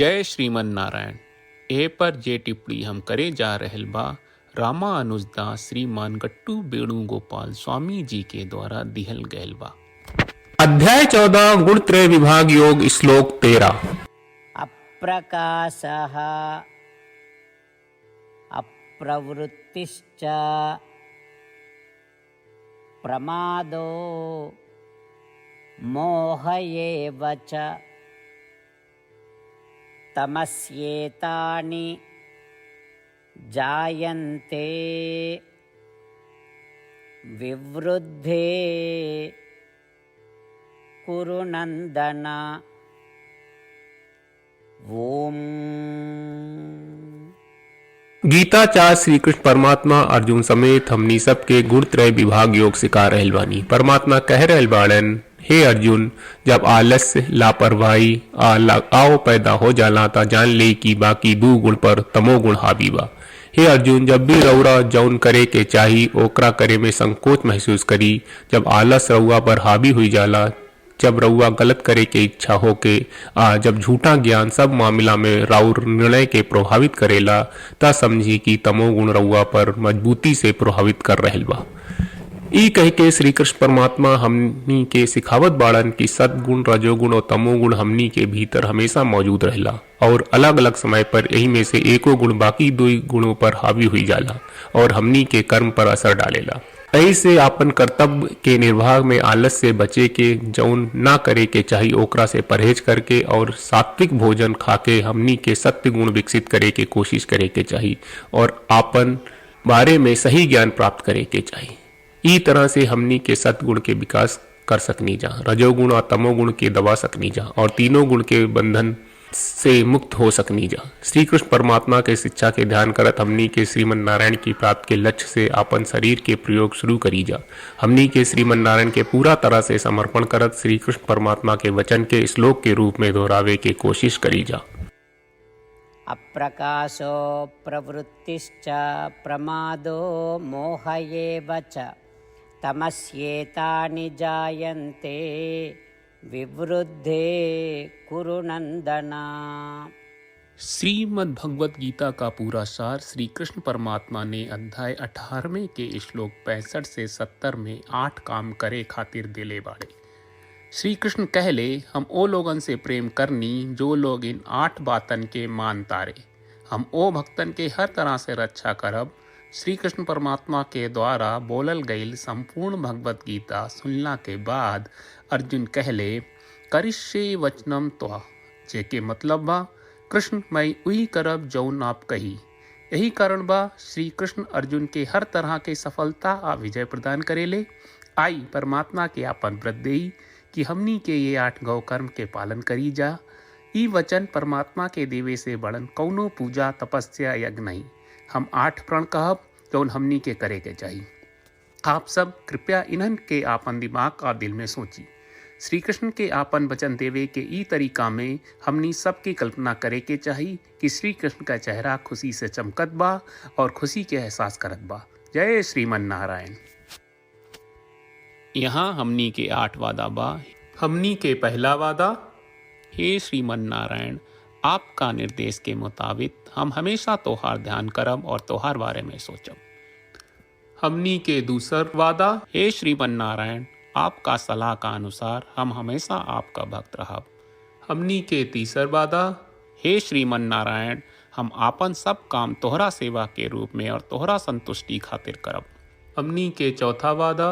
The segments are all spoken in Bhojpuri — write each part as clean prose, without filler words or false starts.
जय श्रीमन नारायण। ए पर जे टिप्पणी हम करे जा रहल बा रामानुजदास श्रीमान गट्टू वेणुगोपाल स्वामी जी के द्वारा दिहल गयल बा। अध्याय 14 गुण त्रय विभाग योग श्लोक 13। अप्रकाशः अप्रवृत्तिश्च प्रमादो मोह एव च तमस्येतानि जायन्ते विवृद्धे कुरु नन्दन। ओम। गीताचार्य श्री कृष्ण परमात्मा अर्जुन समेत हमनी सबके गुण त्रय विभाग योग सिखा रहल बानी। परमात्मा कह रहल बाड़न, हे अर्जुन, जब आलस्य लापरवाही आओ पैदा हो जाला ता जान ले कि बाकी दू गुण पर तमोगुण हावी बा। हे अर्जुन, जब भी रउरा जौन करे के चाही ओकरा करे में संकोच महसूस करी। जब आलस रउआ पर हावी हुई जाला, जब रउआ गलत करे के इच्छा हो के जब झूठा ज्ञान सब मामला में राउर निर्णय के प्रभावित करेला, ता समझी कि तमोगुण रउआ पर मजबूती से प्रभावित कर रहल बा। ई कह के श्री कृष्ण परमात्मा हमनी के सिखावत बाड़न कि सद्गुण, रजोगुण और तमोगुण हमनी के भीतर हमेशा मौजूद रहेला और अलग अलग समय पर यही में से एको गुण बाकी दो गुणों पर हावी हुई जाला और हमनी के कर्म पर असर डालेला। ऐसे आपन कर्तव्य के निर्वाह में आलस से बचे के, जौन ना करे के चाहिए ओकरा से परहेज करके और सात्विक भोजन खाके हमनी के सत्य गुण विकसित करे के कोशिश करे के चाहिए और आपन बारे में सही ज्ञान प्राप्त करे के चाहिए। ई तरह से हमनी के सत्गुण के विकास कर सकनी जा, रजोगुण और तमोगुण के दबा सकनी जा और तीनों गुण के बंधन से मुक्त हो सकनी जा। श्री कृष्ण परमात्मा के शिक्षा के ध्यान करत हमनी के श्रीमन नारायण की प्राप्ति के लक्ष्य से अपन शरीर के प्रयोग शुरू करी जा। हमनी के श्रीमन नारायण के पूरा तरह से समर्पण करत श्री कृष्ण परमात्मा के वचन के श्लोक के रूप में दोहरावे के कोशिश करी जा। अप्रकाशो प्रवृत्तिश्च प्रमादो मोह एव च तमस्येतानि जायन्ते विवृद्धे कुरु नन्दन। श्रीमद् भगवत गीता का पूरा सार श्री कृष्ण परमात्मा ने अध्याय 18वें के श्लोक 65 से 70 में 8 काम करे खातिर दिले बाड़े। श्री कृष्ण कहले, हम ओ लोगन से प्रेम करनी जो लोग इन 8 बातन के मान तारे। हम ओ भक्तन के हर तरह से रक्षा करब। श्री कृष्ण परमात्मा के द्वारा बोलल गईल संपूर्ण भगवत गीता सुनला के बाद अर्जुन कहले, करिष्ये वचनम त्वा, जेके मतलब बा, कृष्ण मैं उही करब जौन आप कही। यही कारण बा श्री कृष्ण अर्जुन के हर तरह के सफलता आ विजय प्रदान करेले। आई परमात्मा के आपन व्रत देई कि हमनी के ये 8 गौ कर्म के पालन करी जा। ई वचन परमात्मा के देवे से बड़न कौनो पूजा तपस्या यज्ञ नहीं। हम 8 प्रण कहब जौन हमनी के करे के चाहिए। आप सब कृपया इन्हन के आपन दिमाग और दिल में सोची। श्री कृष्ण के आपन वचन देवे के ई तरीका में हमनी सबकी कल्पना करे के चाहिए कि श्री कृष्ण का चेहरा खुशी से चमकत बा और खुशी के एहसास करत बा। जय श्रीमन नारायण। यहाँ हमनी के 8 वादा बा। हमनी के पहला वादा, हे श्रीमन नारायण, आपका निर्देश के मुताबिक हम हमेशा तोहार ध्यान करब और तोहार बारे में सोचब। हमनी के दूसर वादा, हे श्रीमन नारायण, आपका सलाह का अनुसार हम हमेशा आपका भक्त रहब। हमनी के तीसर वादा, हे श्रीमन नारायण, हम आपन सब काम तोहरा सेवा के रूप में और तोहरा संतुष्टि खातिर करब। हमनी के चौथा वादा,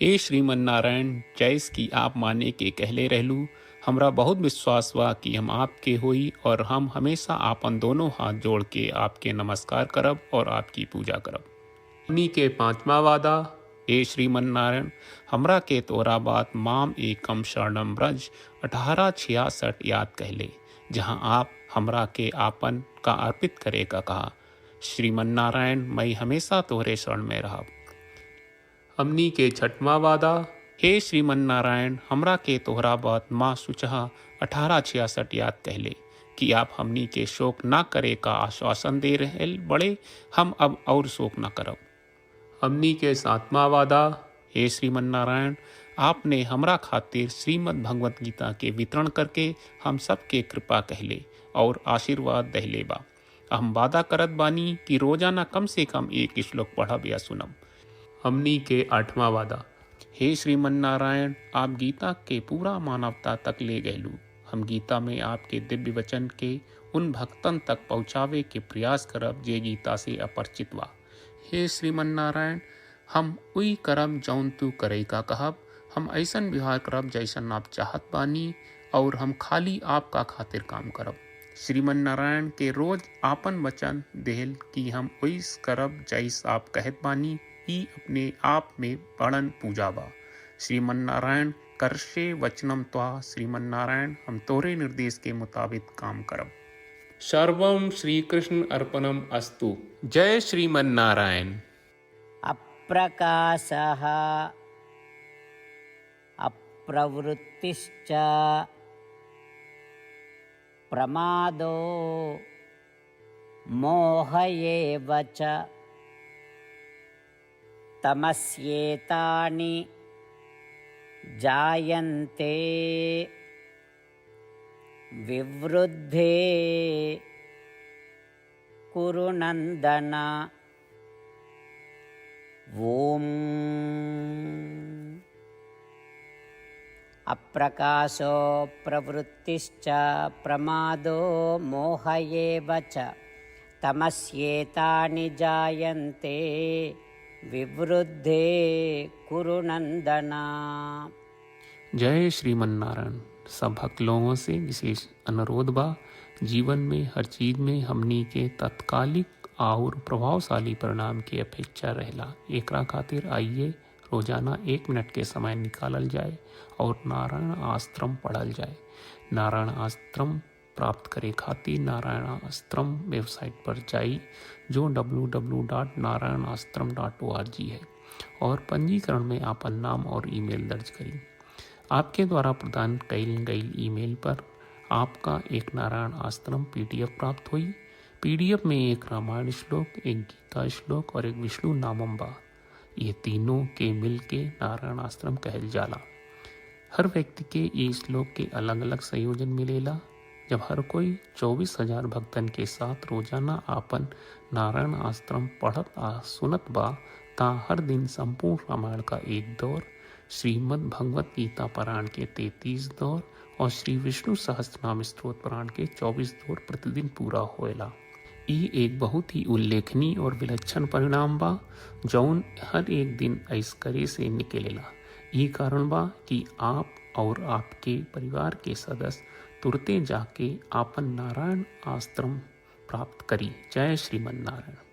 हे श्रीमन नारायण, जैस की आप माने के कहले रहलू, हमरा बहुत विश्वास बा कि हम आपके होई और हम हमेशा आपन दोनों हाथ जोड़ के आपके नमस्कार करब और आपकी पूजा करब। हमनी के 5वां वादा, हे श्रीमन नारायण, हमरा के तोरा बात माम एकम शरणम ब्रज 1866 याद कहले, जहां आप हमरा के आपन का अर्पित करे का कहा। श्रीमन नारायण, मैं हमेशा तोहरे शरण में रहब। हमनी के 6वां वादा, हे श्रीमन नारायण, हमरा के तोहरा बात माँ सुचहा 1866 याद कहले कि आप हमनी के शोक ना करे का आश्वासन दे रहे बड़े, हम अब और शोक ना करब। हमनी के 7वां वादा, हे श्रीमन नारायण, आपने हमरा खातिर श्रीमद् भगवत गीता के वितरण करके हम सबके कृपा कहले और आशीर्वाद दहले बा। हम वादा करत बानी कि रोजाना कम से कम एक श्लोक पढ़ब या सुनब। हमनी के 8वां वादा। हे श्रीमन नारायण, आप गीता के पूरा मानवता तक ले गयलू। हम गीता में आपके दिव्य वचन के उन भक्तन तक पहुँचावे के प्रयास करब जे गीता से अपरिचित बा। हे श्रीमन नारायण, हम उई करब जौन तू करे का कहब। हम ऐसन व्यवहार करब जैसन आप चाहत बानी और हम खाली आपका खातिर काम करब। श्रीमन नारायण के रोज आपन वचन देहल कि हम ओइस करब जैस आप कहत बानी, ई अपने आप में बड़न पूजा बा। श्रीमन नारायण, करशे वचनम त्वा। श्रीमन नारायण, हम तोरे निर्देश के मुताबिक काम करब। सर्वम श्री कृष्ण अर्पणम अस्तु। जय श्रीमन नारायण। अप्रकाशः अप्रवृत्तिश्च प्रमादो मोह एव च तमस्येतानि जायन्ते विवृद्धे कुरु नन्दन। ओम अप्रकाशो प्रवृत्तिश्च प्रमादो मोह एव च तमस्येतानि जायन्ते विवृद्धे कुरु नन्दन। जय श्रीमन नारायण। सब भक्त लोगों से विशेष अनुरोध बा, जीवन में हर चीज में हमनी के तत्कालिक और प्रभावशाली परिणाम की अपेक्षा रहला। एकरा खातिर आइए रोजाना 1 मिनट के समय निकालल जाए और नारायण आश्रम पढ़ल जाए। नारायण आश्रम प्राप्त करे खातिर नारायण आश्रम वेबसाइट पर जाई, जो www.narayanaashram.org है, और पंजीकरण में आपन नाम और ईमेल दर्ज करी। आपके द्वारा प्रदान कईल गई ईमेल पर आपका एक नारायण आश्रम PDF प्राप्त हुई। PDF में एक रामायण श्लोक, एक गीता श्लोक और एक विष्णु नामम बा। ये तीनों के मिल के नारायण आश्रम कहल जाला। हर व्यक्ति के ये श्लोक के अलग अलग संयोजन मिलेला। जब हर कोई 24,000 भक्तन के साथ रोजाना आपन नारायण आश्रम पढ़त आ सुनत बा, ता हर दिन संपूर्ण रामायण का 1 दौर, श्रीमद् भगवत गीता पारायण के 33 दौर और श्री विष्णु सहस्त्रनाम स्तोत्र पारायण के 24 दौर प्रतिदिन पूरा होएला। ई एक बहुत ही उल्लेखनीय और विलक्षण परिणाम बा, जौन हर एक दिन ऐसकरे से निकलेला। ई कारण बा कि आप और आपके परिवार के सदस्य तुरते जाके आपन नारायण आश्रम प्राप्त करी। जय श्रीमन नारायण।